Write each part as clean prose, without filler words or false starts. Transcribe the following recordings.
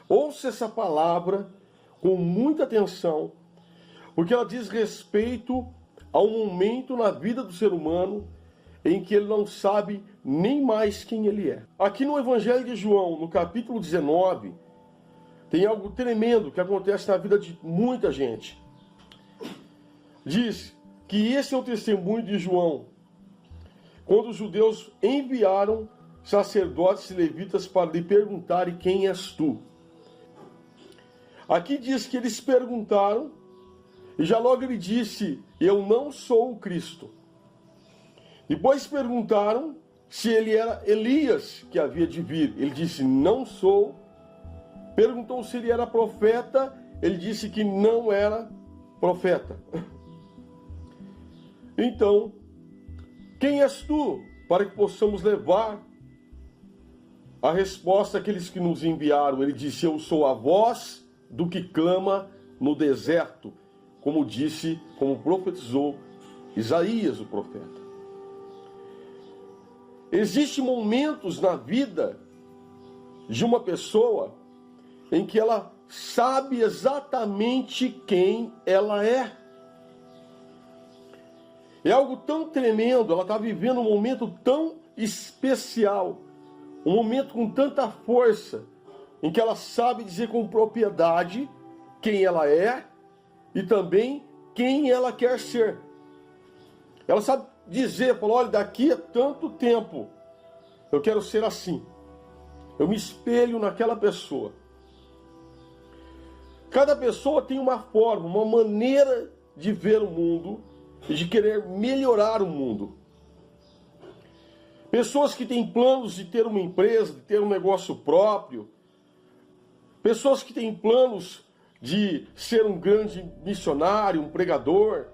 Ouça essa palavra com muita atenção, porque ela diz respeito a um momento na vida do ser humano em que ele não sabe nem mais quem ele é. Aqui no Evangelho de João, no capítulo 19, tem algo tremendo que acontece na vida de muita gente. Diz que esse é o testemunho de João, quando os judeus enviaram sacerdotes e levitas para lhe perguntarem: quem és tu? Aqui diz que eles perguntaram, e já logo ele disse: eu não sou o Cristo. Depois perguntaram se ele era Elias que havia de vir. Ele disse: não sou. Perguntou se ele era profeta. Ele disse que não era profeta. Então, quem és tu? Para que possamos levar a resposta àqueles que nos enviaram. Ele disse: eu sou a voz do que clama no deserto, como disse, como profetizou Isaías, o profeta. Existem momentos na vida de uma pessoa em que ela sabe exatamente quem ela é. É algo tão tremendo, ela está vivendo um momento tão especial, um momento com tanta força, em que ela sabe dizer com propriedade quem ela é e também quem ela quer ser. Ela sabe dizer, falou: olha, daqui a tanto tempo eu quero ser assim. Eu me espelho naquela pessoa. Cada pessoa tem uma forma, uma maneira de ver o mundo e de querer melhorar o mundo. Pessoas que têm planos de ter uma empresa, de ter um negócio próprio. Pessoas que têm planos de ser um grande missionário, um pregador.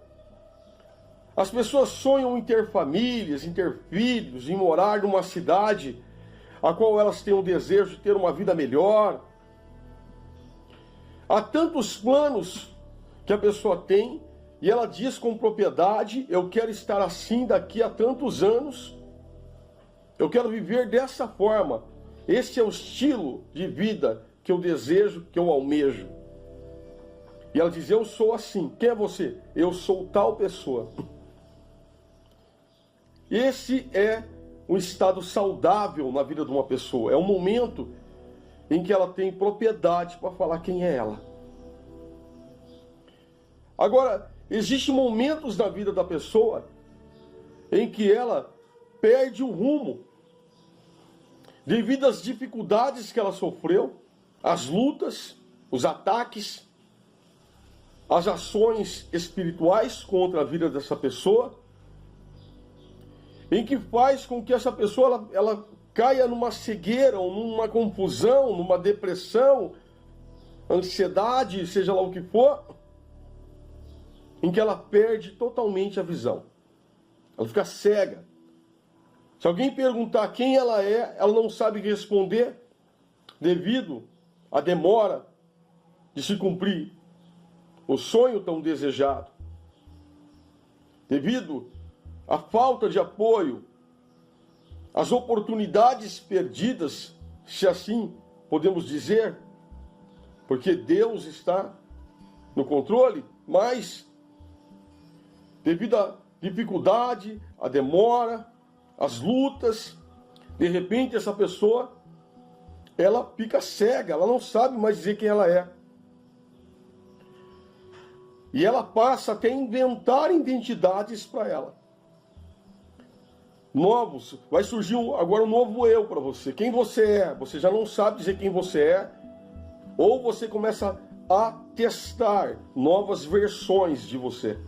As pessoas sonham em ter famílias, em ter filhos, em morar numa cidade a qual elas têm o desejo de ter uma vida melhor. Há tantos planos que a pessoa tem e ela diz com propriedade: eu quero estar assim daqui a tantos anos. Eu quero viver dessa forma. Esse é o estilo de vida que eu desejo, que eu almejo. E ela diz: eu sou assim. Quem é você? Eu sou tal pessoa. Esse é um estado saudável na vida de uma pessoa. É um momento em que ela tem propriedade para falar quem é ela. Agora, existem momentos na vida da pessoa em que ela perde o rumo devido às dificuldades que ela sofreu, as lutas, os ataques, as ações espirituais contra a vida dessa pessoa, em que faz com que essa pessoa ela caia numa cegueira, ou numa confusão, numa depressão, ansiedade, seja lá o que for, em que ela perde totalmente a visão. Ela fica cega. Se alguém perguntar quem ela é, ela não sabe responder devido à demora de se cumprir o sonho tão desejado. Devido à falta de apoio, às oportunidades perdidas, se assim podemos dizer, porque Deus está no controle, mas devido à dificuldade, à demora, às lutas, de repente essa pessoa, ela fica cega, ela não sabe mais dizer quem ela é. E ela passa até a inventar identidades para ela. Vai surgir agora um novo eu para você. Quem você é? Você já não sabe dizer quem você é. Ou você começa a testar novas versões de você,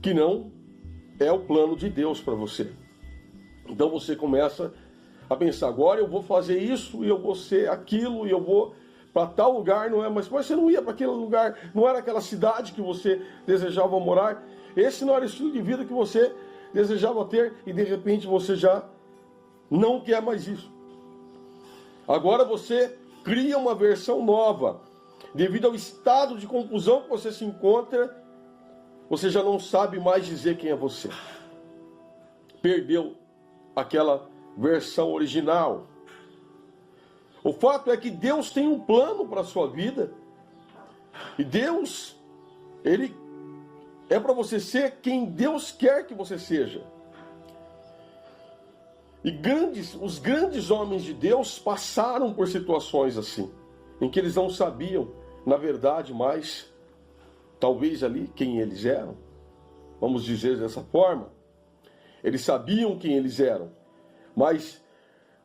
que não é o plano de Deus para você. Então você começa a pensar: agora eu vou fazer isso, e eu vou ser aquilo, e eu vou para tal lugar, não é? Mas você não ia para aquele lugar, não era aquela cidade que você desejava morar. Esse não era o estilo de vida que você desejava ter, e de repente você já não quer mais isso. Agora você cria uma versão nova. Devido ao estado de confusão que você se encontra, você já não sabe mais dizer quem é você. Perdeu aquela versão original. O fato é que Deus tem um plano para a sua vida. E Deus, Ele é para você ser quem Deus quer que você seja. E os grandes homens de Deus passaram por situações assim, em que eles não sabiam, na verdade, mais, talvez ali, quem eles eram. Vamos dizer dessa forma. Eles sabiam quem eles eram. Mas,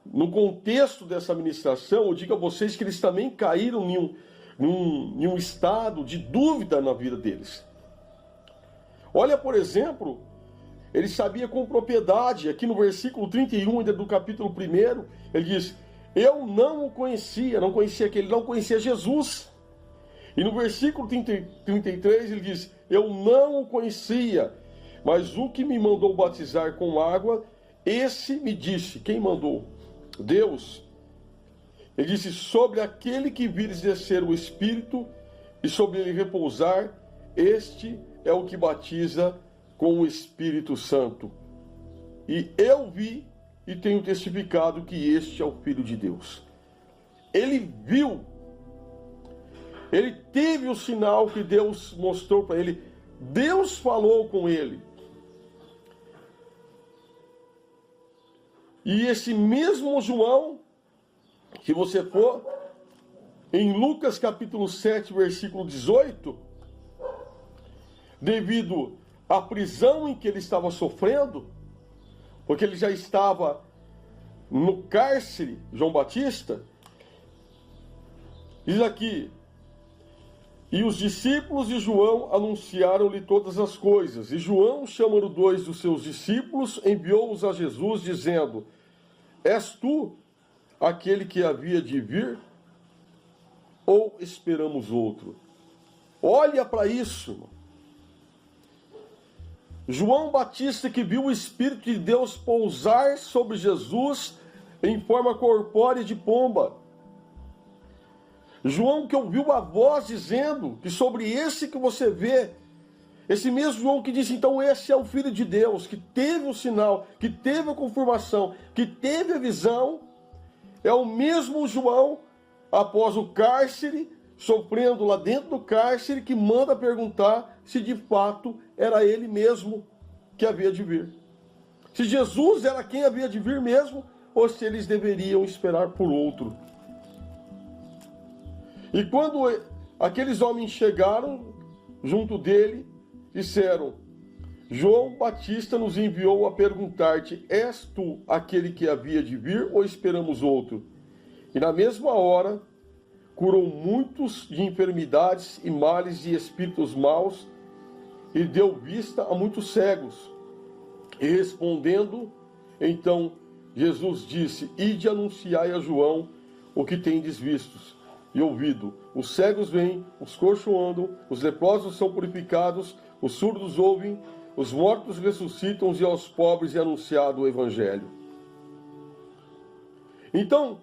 no contexto dessa ministração, eu digo a vocês que eles também caíram em um estado de dúvida na vida deles. Olha, por exemplo, ele sabia com propriedade, aqui no versículo 31 ainda do capítulo 1, ele diz: eu não o conhecia, não conhecia aquele, não conhecia Jesus. E no versículo 33 ele diz: eu não o conhecia, mas o que me mandou batizar com água, esse me disse. Quem mandou? Deus. Ele disse: sobre aquele que vires descer o Espírito e sobre ele repousar, este é o que batiza com o Espírito Santo. E eu vi e tenho testificado que este é o Filho de Deus. Ele viu, ele teve o sinal que Deus mostrou para ele. Deus falou com ele. E esse mesmo João, se você for em Lucas capítulo 7, versículo 18, devido à prisão em que ele estava sofrendo, porque ele já estava no cárcere, João Batista, diz aqui: e os discípulos de João anunciaram-lhe todas as coisas. E João, chamando 2 dos seus discípulos, enviou-os a Jesus, dizendo: és tu aquele que havia de vir, ou esperamos outro? Olha para isso, irmão. João Batista, que viu o Espírito de Deus pousar sobre Jesus em forma corpórea de pomba. João, que ouviu a voz dizendo que sobre esse que você vê, esse mesmo João que disse: então esse é o Filho de Deus, que teve o sinal, que teve a confirmação, que teve a visão, é o mesmo João, após o cárcere, sofrendo lá dentro do cárcere, que manda perguntar se de fato era ele mesmo que havia de vir. Se Jesus era quem havia de vir mesmo, ou se eles deveriam esperar por outro. E quando aqueles homens chegaram junto dele, disseram: João Batista nos enviou a perguntar-te: és tu aquele que havia de vir, ou esperamos outro? E na mesma hora curou muitos de enfermidades e males e espíritos maus, e deu vista a muitos cegos. E respondendo, então Jesus disse: ide anunciai a João o que tendes vistos e ouvido. Os cegos vêm, os coxos andam, os leprosos são purificados, os surdos ouvem, os mortos ressuscitam, e aos pobres é anunciado o Evangelho. Então,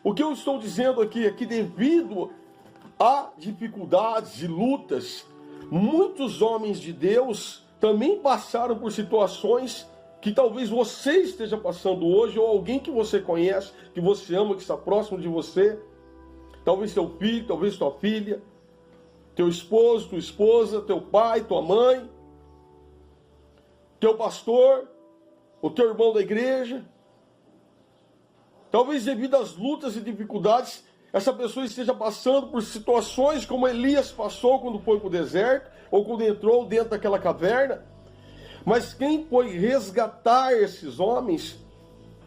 o que eu estou dizendo aqui é que, devido a dificuldades e lutas, muitos homens de Deus também passaram por situações que talvez você esteja passando hoje, ou alguém que você conhece, que você ama, que está próximo de você. Talvez teu filho, talvez tua filha, teu esposo, tua esposa, teu pai, tua mãe, teu pastor, o teu irmão da igreja. Talvez, devido às lutas e dificuldades, essa pessoa esteja passando por situações como Elias passou quando foi para o deserto, ou quando entrou dentro daquela caverna. Mas quem foi resgatar esses homens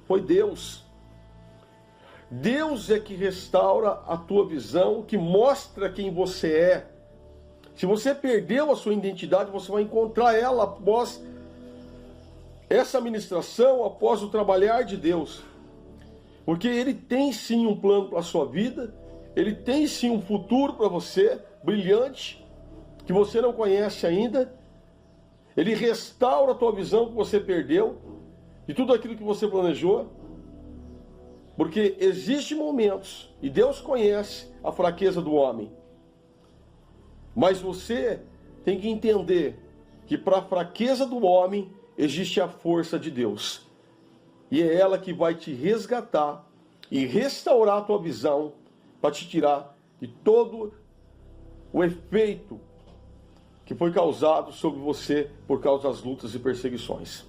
foi Deus. Deus é que restaura a tua visão, que mostra quem você é. Se você perdeu a sua identidade, você vai encontrar ela após essa ministração, após o trabalhar de Deus. Porque Ele tem sim um plano para a sua vida, Ele tem sim um futuro para você, brilhante, que você não conhece ainda. Ele restaura a tua visão que você perdeu, de tudo aquilo que você planejou. Porque existem momentos, e Deus conhece a fraqueza do homem. Mas você tem que entender que para a fraqueza do homem existe a força de Deus. E é ela que vai te resgatar e restaurar a tua visão para te tirar de todo o efeito que foi causado sobre você por causa das lutas e perseguições.